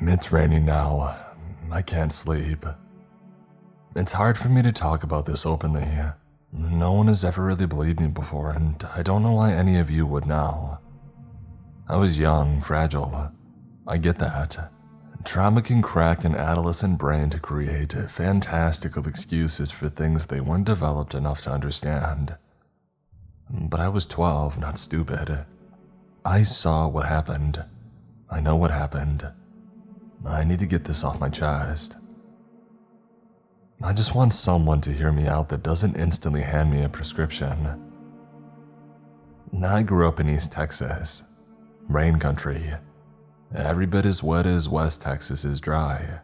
It's raining now. I can't sleep. It's hard for me to talk about this openly. No one has ever really believed me before, and I don't know why any of you would now. I was young, fragile. I get that. Trauma can crack an adolescent brain to create fantastical excuses for things they weren't developed enough to understand. But I was 12, not stupid. I saw what happened. I know what happened. I need to get this off my chest. I just want someone to hear me out that doesn't instantly hand me a prescription. I grew up in East Texas, rain country. Every bit as wet as West Texas is dry.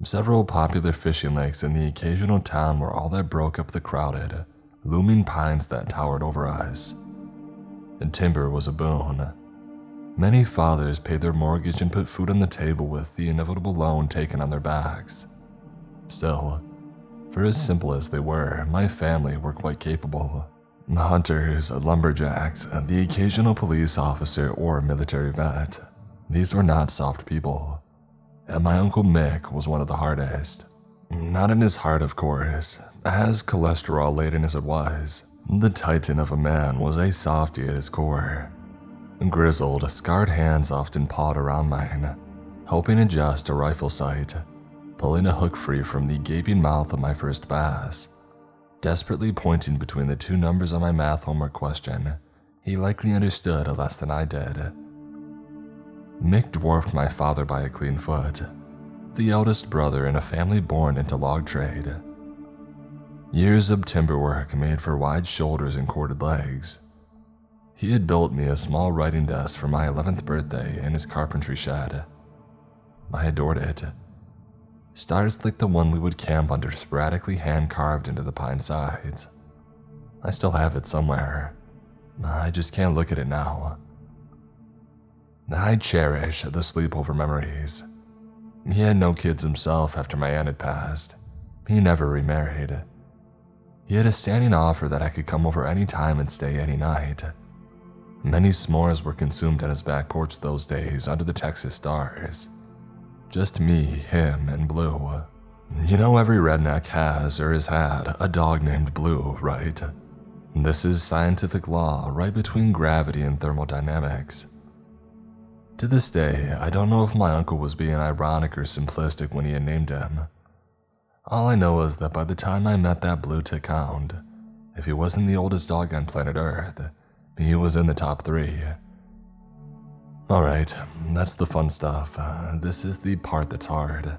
Several popular fishing lakes and the occasional town were all that broke up the crowded, looming pines that towered over us. And timber was a boon. Many fathers paid their mortgage and put food on the table with the inevitable loan taken on their backs. Still, for as simple as they were, my family were quite capable. Hunters, lumberjacks, the occasional police officer or military vet. These were not soft people. And my Uncle Mick was one of the hardest. Not in his heart, of course. As cholesterol-laden as it was, the titan of a man was a softy at his core. Grizzled, scarred hands often pawed around mine, helping adjust a rifle sight, pulling a hook free from the gaping mouth of my first bass. Desperately pointing between the two numbers on my math homework question, he likely understood less than I did. Mick dwarfed my father by a clean foot, the eldest brother in a family born into log trade. Years of timber work made for wide shoulders and corded legs. He had built me a small writing desk for my 11th birthday in his carpentry shed. I adored it. Stars like the one we would camp under sporadically hand-carved into the pine sides. I still have it somewhere. I just can't look at it now. I cherish the sleepover memories. He had no kids himself after my aunt had passed. He never remarried. He had a standing offer that I could come over any time and stay any night. Many s'mores were consumed on his back porch those days under the Texas stars. Just me, him, and Blue. You know every redneck has or has had a dog named Blue, right? This is scientific law right between gravity and thermodynamics. To this day, I don't know if my uncle was being ironic or simplistic when he had named him. All I know is that by the time I met that blue tick hound, if he wasn't the oldest dog on planet Earth, he was in the top 3. Alright, that's the fun stuff. This is the part that's hard.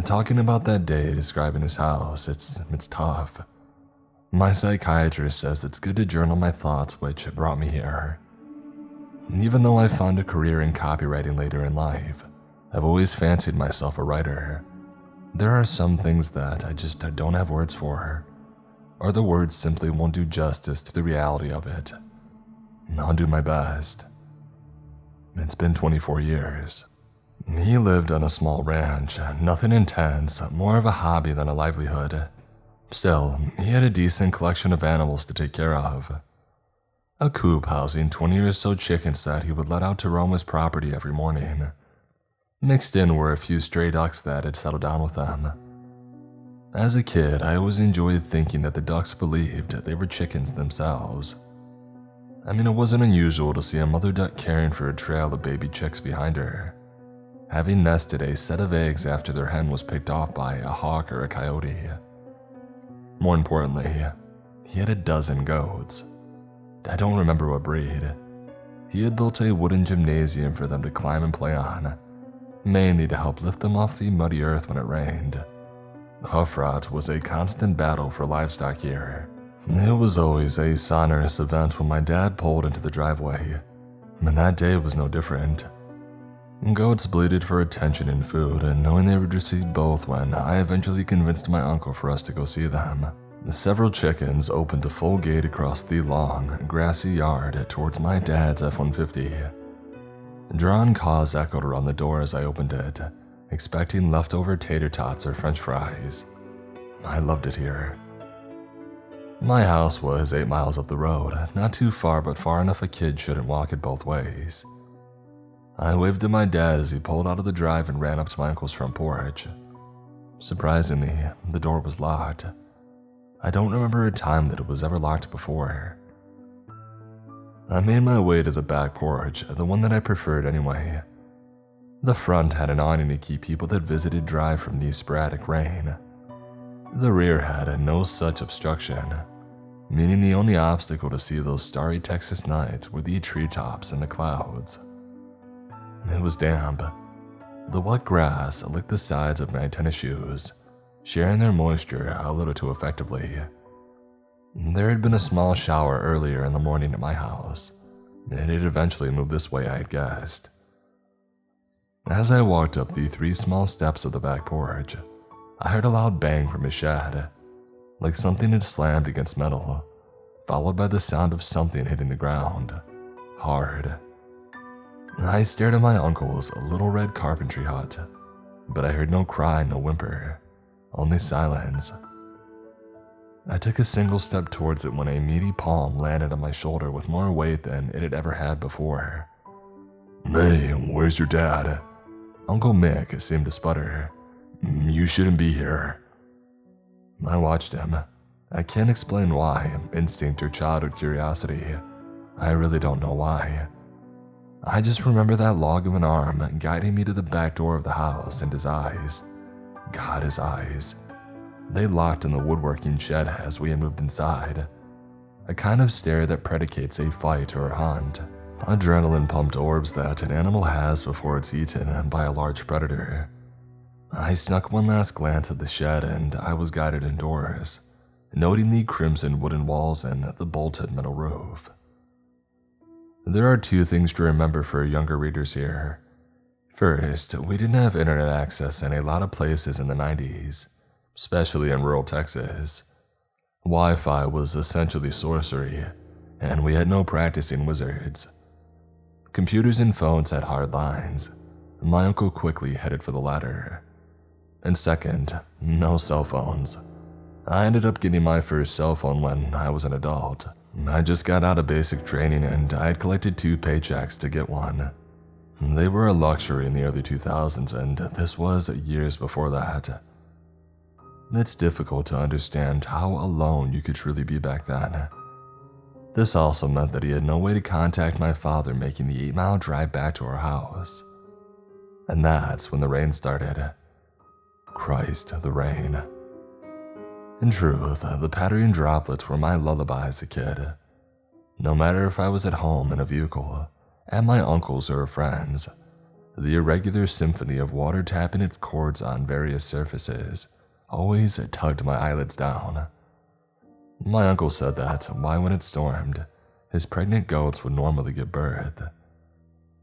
Talking about that day describing his house, it's tough. My psychiatrist says it's good to journal my thoughts, which brought me here. Even though I found a career in copywriting later in life, I've always fancied myself a writer. There are some things that I just don't have words for, or the words simply won't do justice to the reality of it. I'll do my best. It's been 24 years. He lived on a small ranch, nothing intense, more of a hobby than a livelihood. Still, he had a decent collection of animals to take care of. A coop housing 20 or so chickens that he would let out to roam his property every morning. Mixed in were a few stray ducks that had settled down with them. As a kid, I always enjoyed thinking that the ducks believed they were chickens themselves. I mean, it wasn't unusual to see a mother duck caring for a trail of baby chicks behind her, having nested a set of eggs after their hen was picked off by a hawk or a coyote. More importantly, he had a dozen goats. I don't remember what breed. He had built a wooden gymnasium for them to climb and play on, mainly to help lift them off the muddy earth when it rained. Hoof rot was a constant battle for livestock here. It was always a sonorous event when my dad pulled into the driveway, and that day was no different. Goats bleated for attention and food, and knowing they would receive both when I eventually convinced my uncle for us to go see them. Several chickens opened a full gate across the long, grassy yard towards my dad's F-150. Drawn caws echoed around the door as I opened it, expecting leftover tater tots or french fries. I loved it here. My house was 8 miles up the road, not too far but far enough a kid shouldn't walk it both ways. I waved at my dad as he pulled out of the drive and ran up to my uncle's front porch. Surprisingly, the door was locked. I don't remember a time that it was ever locked before. I made my way to the back porch, the one that I preferred anyway. The front had an awning to keep people that visited dry from the sporadic rain. The rear had no such obstruction, meaning the only obstacle to see those starry Texas nights were the treetops and the clouds. It was damp. The wet grass licked the sides of my tennis shoes, sharing their moisture a little too effectively. There had been a small shower earlier in the morning at my house, and it eventually moved this way, I had guessed. As I walked up the 3 small steps of the back porch, I heard a loud bang from his shed, like something had slammed against metal, followed by the sound of something hitting the ground, hard. I stared at my uncle's little red carpentry hut, but I heard no cry, no whimper, only silence. I took a single step towards it when a meaty palm landed on my shoulder with more weight than it had ever had before. "May, where's your dad?" Uncle Mick seemed to sputter. "You shouldn't be here." I watched him. I can't explain why, instinct or childhood curiosity. I really don't know why. I just remember that log of an arm guiding me to the back door of the house and his eyes. God, his eyes. They locked in the woodworking shed as we had moved inside. A kind of stare that predicates a fight or a hunt. Adrenaline-pumped orbs that an animal has before it's eaten by a large predator. I snuck one last glance at the shed and I was guided indoors, noting the crimson wooden walls and the bolted metal roof. There are 2 things to remember for younger readers here. First, we didn't have internet access in a lot of places in the 90s, especially in rural Texas. Wi-Fi was essentially sorcery, and we had no practicing wizards. Computers and phones had hard lines. My uncle quickly headed for the latter. And second, no cell phones. I ended up getting my first cell phone when I was an adult. I just got out of basic training and I had collected 2 paychecks to get one. They were a luxury in the early 2000s and this was years before that. It's difficult to understand how alone you could truly be back then. This also meant that he had no way to contact my father making the 8-mile drive back to our house. And that's when the rain started. Christ, the rain. In truth, the pattering droplets were my lullaby as a kid. No matter if I was at home in a vehicle, at my uncle's or a friend's, the irregular symphony of water tapping its chords on various surfaces always tugged my eyelids down. My uncle said that why when it stormed, his pregnant goats would normally give birth.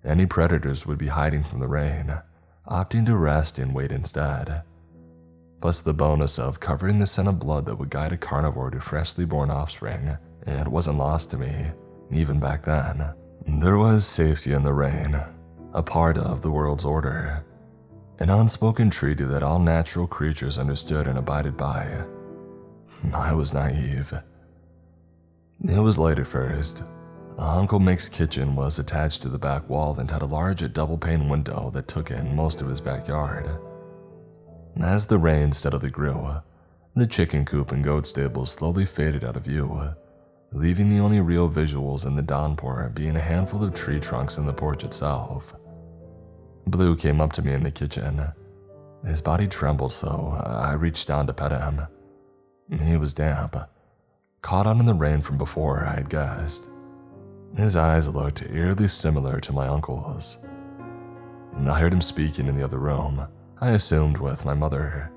Any predators would be hiding from the rain, opting to rest and wait instead. Plus the bonus of covering the scent of blood that would guide a carnivore to freshly born offspring, it wasn't lost to me, even back then. There was safety in the rain, a part of the world's order, an unspoken treaty that all natural creatures understood and abided by. I was naive. It was late at first. Uncle Mick's kitchen was attached to the back wall and had a large double-pane window that took in most of his backyard. As the rain steadily grew, the chicken coop and goat stable slowly faded out of view, leaving the only real visuals in the downpour being a handful of tree trunks in the porch itself. Blue came up to me in the kitchen. His body trembled so I reached down to pet him. He was damp, caught on in the rain from before, I had guessed. His eyes looked eerily similar to my uncle's. I heard him speaking in the other room, I assumed with my mother.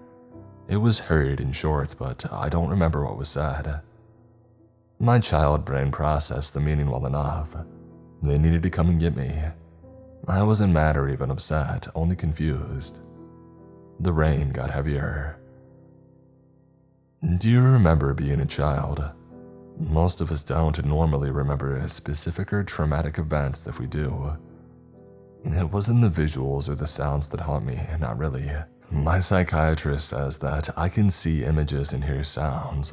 It was hurried and short, but I don't remember what was said. My child brain processed the meaning well enough. They needed to come and get me. I wasn't mad or even upset, only confused. The rain got heavier. Do you remember being a child? Most of us don't normally remember specific or traumatic events if we do. It wasn't the visuals or the sounds that haunt me, not really. My psychiatrist says that I can see images and hear sounds,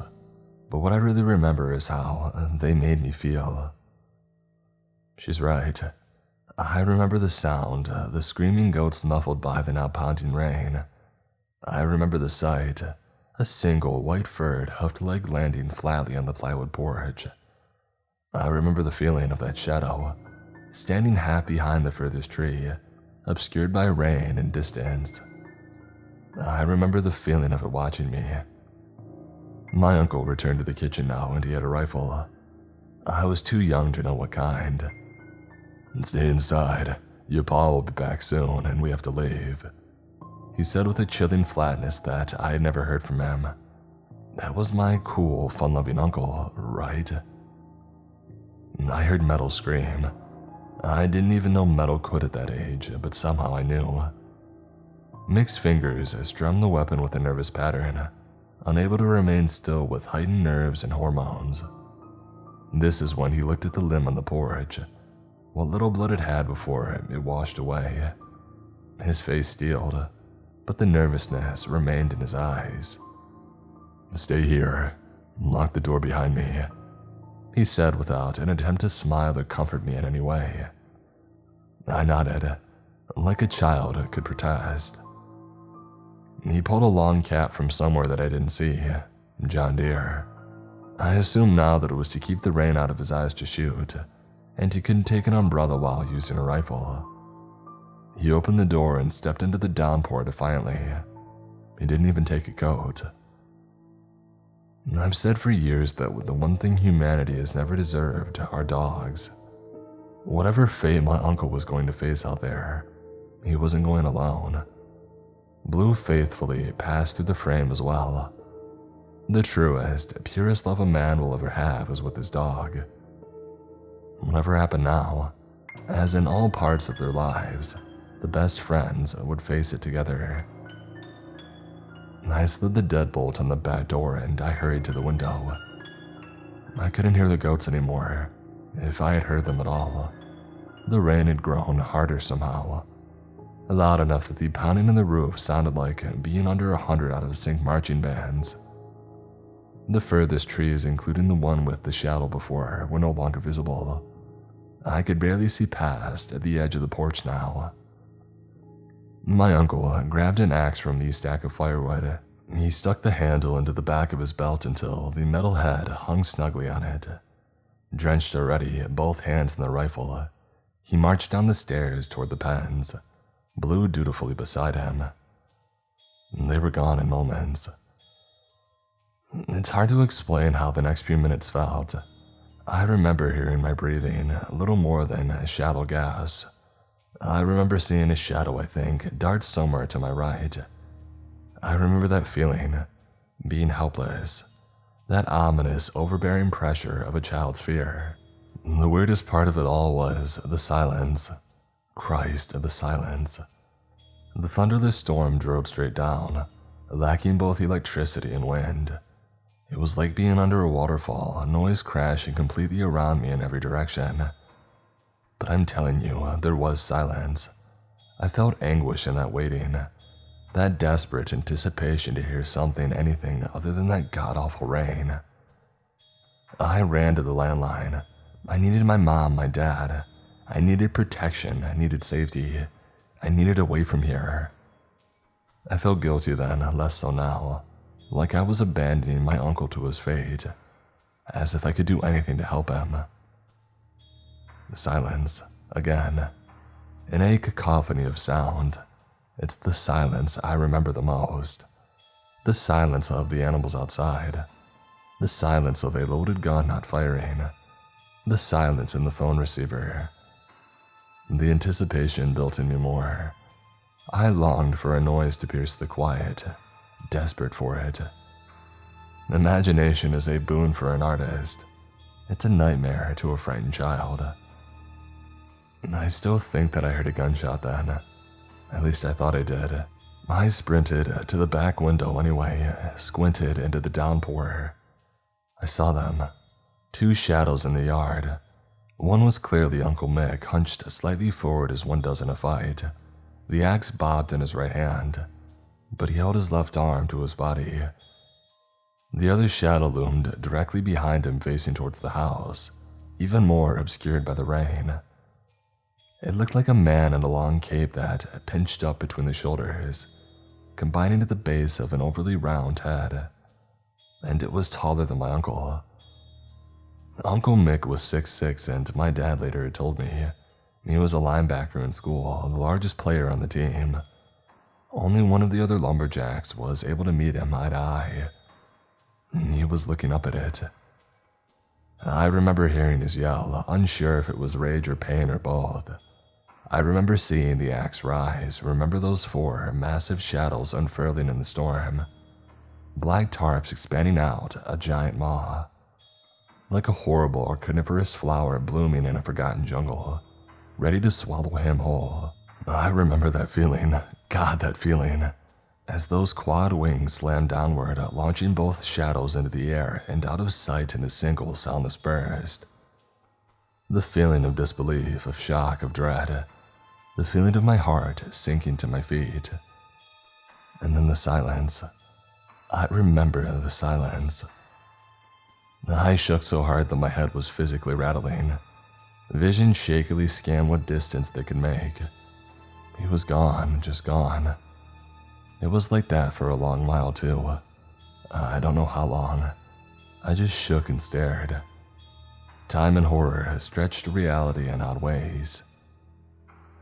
but what I really remember is how they made me feel. She's right. I remember the sound, the screaming goats muffled by the now pounding rain. I remember the sight, a single white-furred, hoofed leg landing flatly on the plywood porch. I remember the feeling of that shadow, standing half behind the furthest tree, obscured by rain and distance. I remember the feeling of it watching me. My uncle returned to the kitchen now, and he had a rifle. I was too young to know what kind. "Stay inside. Your pa will be back soon, and we have to leave," he said with a chilling flatness that I had never heard from him. That was my cool, fun-loving uncle, right? I heard metal scream. I didn't even know metal could at that age, but somehow I knew. Mixed fingers strummed the weapon with a nervous pattern, unable to remain still with heightened nerves and hormones. This is when he looked at the limb on the porch. What little blood it had before it washed away. His face steeled, but the nervousness remained in his eyes. "Stay here. Lock the door behind me," he said without an attempt to smile or comfort me in any way. I nodded, like a child could protest. He pulled a long cap from somewhere that I didn't see. John Deere. I assumed now that it was to keep the rain out of his eyes to shoot, and he couldn't take an umbrella while using a rifle. He opened the door and stepped into the downpour defiantly. He didn't even take a coat. I've said for years that the one thing humanity has never deserved are dogs. Whatever fate my uncle was going to face out there, he wasn't going alone. Blue faithfully passed through the frame as well. The truest, purest love a man will ever have is with his dog. Whatever happened now, as in all parts of their lives, the best friends would face it together. I slid the deadbolt on the back door and I hurried to the window. I couldn't hear the goats anymore, if I had heard them at all. The rain had grown harder somehow, loud enough that the pounding on the roof sounded like being under 100 out of sync marching bands. The furthest trees, including the one with the shadow before, were no longer visible. I could barely see past the edge of the porch now. My uncle grabbed an axe from the stack of firewood. He stuck the handle into the back of his belt until the metal head hung snugly on it. Drenched already, both hands in the rifle, he marched down the stairs toward the pens, Blue dutifully beside him. They were gone in moments. It's hard to explain how the next few minutes felt. I remember hearing my breathing, a little more than a shadow gasp. I remember seeing a shadow, I think, dart somewhere to my right. I remember that feeling, being helpless, that ominous, overbearing pressure of a child's fear. The weirdest part of it all was the silence. Christ, the silence. The thunderless storm drove straight down, lacking both electricity and wind. It was like being under a waterfall, noise crashing completely around me in every direction. But I'm telling you, there was silence. I felt anguish in that waiting, that desperate anticipation to hear something, anything other than that god-awful rain. I ran to the landline. I needed my mom, my dad. I needed protection, I needed safety. I needed away from here. I felt guilty then, less so now. Like I was abandoning my uncle to his fate, as if I could do anything to help him. Silence, again, in a cacophony of sound. It's the silence I remember the most. The silence of the animals outside. The silence of a loaded gun not firing. The silence in the phone receiver. The anticipation built in me more. I longed for a noise to pierce the quiet, desperate for it. Imagination is a boon for an artist. It's a nightmare to a frightened child. I still think that I heard a gunshot then. At least I thought I did. I sprinted to the back window anyway, squinted into the downpour. I saw them. Two shadows in the yard. One was clearly Uncle Mick, hunched slightly forward as one does in a fight. The axe bobbed in his right hand, but he held his left arm to his body. The other shadow loomed directly behind him, facing towards the house, even more obscured by the rain. It looked like a man in a long cape that pinched up between the shoulders, combining at the base of an overly round head, and it was taller than my uncle. Uncle Mick was 6'6", and my dad later told me he was a linebacker in school, the largest player on the team. Only one of the other lumberjacks was able to meet him eye to eye. He was looking up at it. I remember hearing his yell, unsure if it was rage or pain or both. I remember seeing the axe rise, remember those 4 massive shadows unfurling in the storm. Black tarps expanding out, a giant maw. Like a horrible carnivorous flower blooming in a forgotten jungle, ready to swallow him whole. I remember that feeling, God, that feeling, as those quad wings slammed downward, launching both shadows into the air and out of sight in a single soundless burst. The feeling of disbelief, of shock, of dread, the feeling of my heart sinking to my feet. And then the silence. I remember the silence. I shook so hard that my head was physically rattling. Vision shakily scanned what distance they could make. He was gone, just gone. It was like that for a long while too. I don't know how long. I just shook and stared. Time and horror stretched reality in odd ways.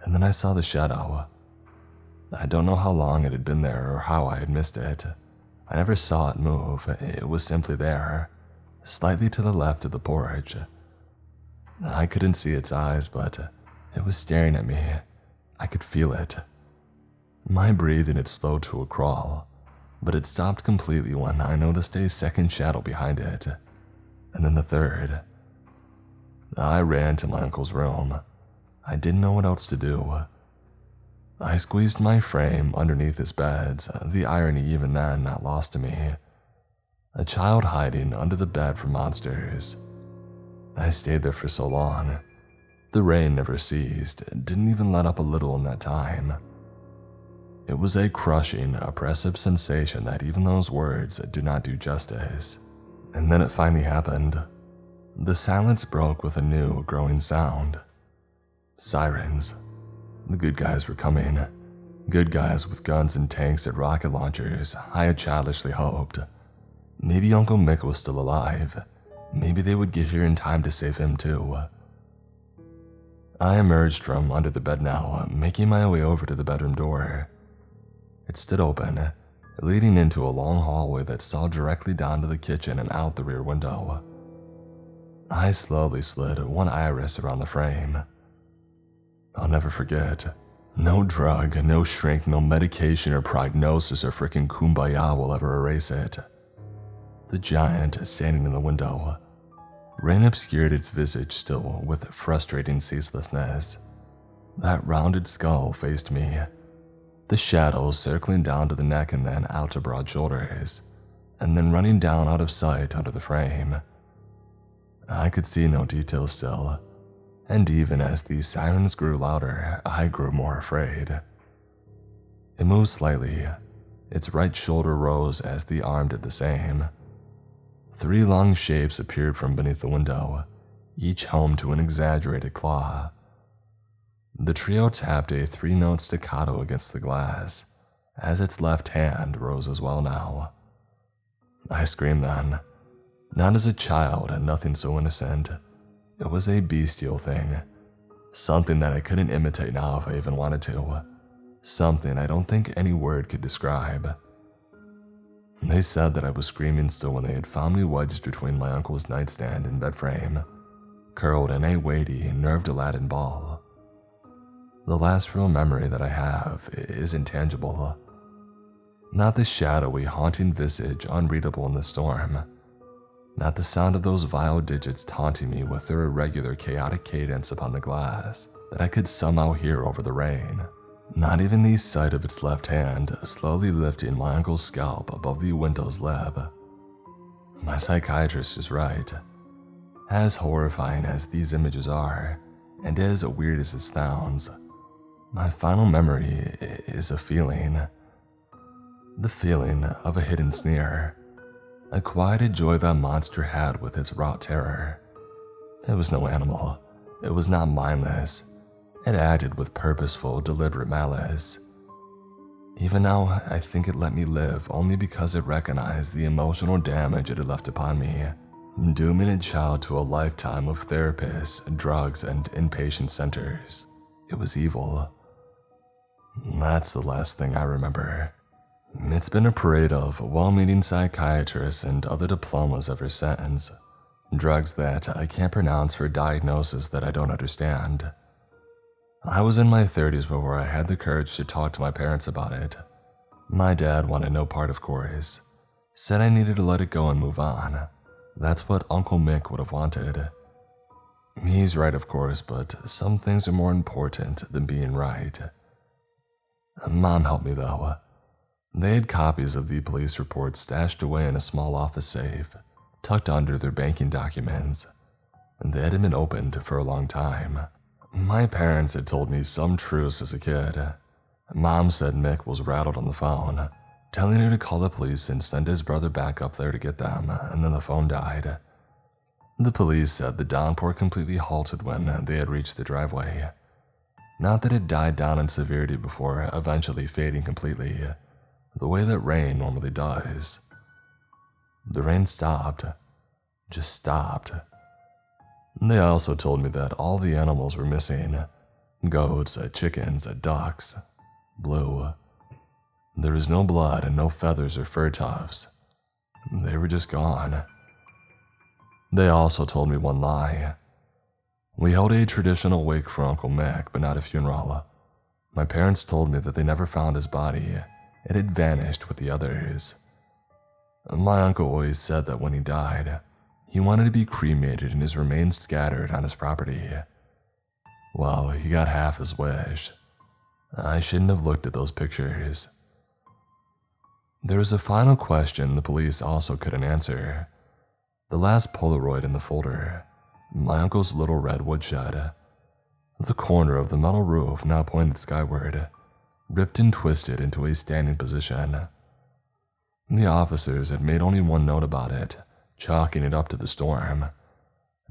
And then I saw the shadow. I don't know how long it had been there or how I had missed it. I never saw it move. It was simply there, slightly to the left of the porch. I couldn't see its eyes, but it was staring at me. I could feel it. My breathing had slowed to a crawl, but it stopped completely when I noticed a second shadow behind it, and then the third. I ran to my uncle's room. I didn't know what else to do. I squeezed my frame underneath his beds, the irony even then not lost to me. A child hiding under the bed from monsters. I stayed there for so long. The rain never ceased, didn't even let up a little in that time. It was a crushing, oppressive sensation that even those words do not do justice. And then it finally happened. The silence broke with a new, growing sound. Sirens. The good guys were coming. Good guys with guns and tanks and rocket launchers, I had childishly hoped. Maybe Uncle Mick was still alive. Maybe they would get here in time to save him too. I emerged from under the bed now, making my way over to the bedroom door. It stood open, leading into a long hallway that saw directly down to the kitchen and out the rear window. I slowly slid one iris around the frame. I'll never forget. No drug, no shrink, no medication or prognosis or frickin' kumbaya will ever erase it. The giant standing in the window. Rain obscured its visage still with frustrating ceaselessness. That rounded skull faced me. The shadows circling down to the neck and then out to broad shoulders, and then running down out of sight under the frame. I could see no details still, and even as the sirens grew louder, I grew more afraid. It moved slightly. Its right shoulder rose as the arm did the same. 3 long shapes appeared from beneath the window, each home to an exaggerated claw. The trio tapped a 3-note staccato against the glass, as its left hand rose as well now. I screamed then. Not as a child and nothing so innocent. It was a bestial thing. Something that I couldn't imitate now if I even wanted to. Something I don't think any word could describe. They said that I was screaming still when they had found me wedged between my uncle's nightstand and bed frame, curled in a weighty, nerved Aladdin ball. The last real memory that I have is intangible. Not the shadowy, haunting visage unreadable in the storm. Not the sound of those vile digits taunting me with their irregular, chaotic cadence upon the glass that I could somehow hear over the rain. Not even the sight of its left hand slowly lifting my uncle's scalp above the window's lip. My psychiatrist is right. As horrifying as these images are, and as weird as it sounds, my final memory is a feeling. The feeling of a hidden sneer. A quieted joy that monster had with its raw terror. It was no animal. It was not mindless. It acted with purposeful, deliberate malice. Even now, I think it let me live only because it recognized the emotional damage it had left upon me, dooming a child to a lifetime of therapists, drugs, and inpatient centers. It was evil. That's the last thing I remember. It's been a parade of well-meaning psychiatrists and other diplomas ever since. Drugs that I can't pronounce for diagnoses that I don't understand. I was in my 30s before I had the courage to talk to my parents about it. My dad wanted no part, of course. Said I needed to let it go and move on. That's what Uncle Mick would have wanted. He's right, of course, but some things are more important than being right. Mom helped me, though. They had copies of the police report stashed away in a small office safe, tucked under their banking documents. They hadn't been opened for a long time. My parents had told me some truths as a kid. Mom said Mick was rattled on the phone, telling her to call the police and send his brother back up there to get them, and then the phone died. The police said the downpour completely halted when they had reached the driveway. Not that it died down in severity before eventually fading completely, the way that rain normally does. The rain stopped. Just stopped. They also told me that all the animals were missing. Goats, chickens, ducks. Blue. There was no blood and no feathers or fur tufts. They were just gone. They also told me one lie. We held a traditional wake for Uncle Mick, but not a funeral. My parents told me that they never found his body. It had vanished with the others. My uncle always said that when he died, he wanted to be cremated and his remains scattered on his property. Well, he got half his wish. I shouldn't have looked at those pictures. There was a final question the police also couldn't answer. The last Polaroid in the folder, my uncle's little red woodshed. The corner of the metal roof now pointed skyward, ripped and twisted into a standing position. The officers had made only one note about it, chalking it up to the storm.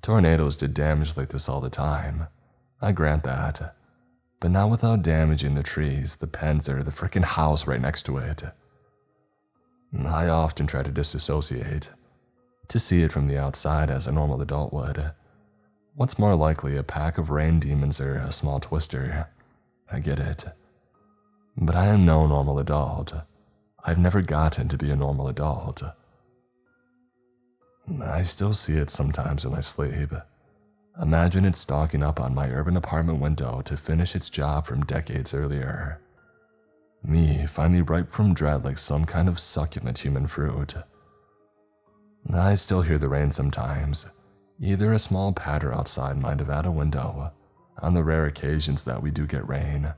Tornadoes did damage like this all the time. I grant that. But not without damaging the trees, the pens, or the frickin' house right next to it. I often try to disassociate, to see it from the outside as a normal adult would. What's more likely, a pack of rain demons or a small twister? I get it. But I am no normal adult. I've never gotten to be a normal adult. I still see it sometimes in my sleep. Imagine it stalking up on my urban apartment window to finish its job from decades earlier. Me, finally ripe from dread like some kind of succulent human fruit. I still hear the rain sometimes, either a small patter outside my Nevada window, on the rare occasions that we do get rain,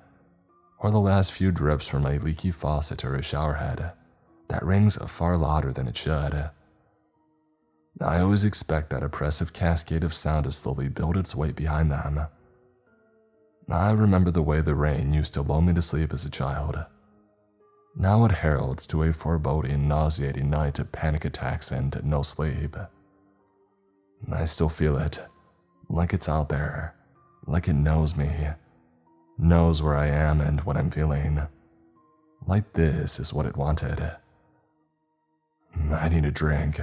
or the last few drips from a leaky faucet or a shower head that rings far louder than it should. I always expect that oppressive cascade of sound to slowly build its weight behind them. I remember the way the rain used to lull me to sleep as a child. Now it heralds to a foreboding, nauseating night of panic attacks and no sleep. I still feel it, like it's out there, like it knows me, knows where I am and what I'm feeling. Like this is what it wanted. I need a drink.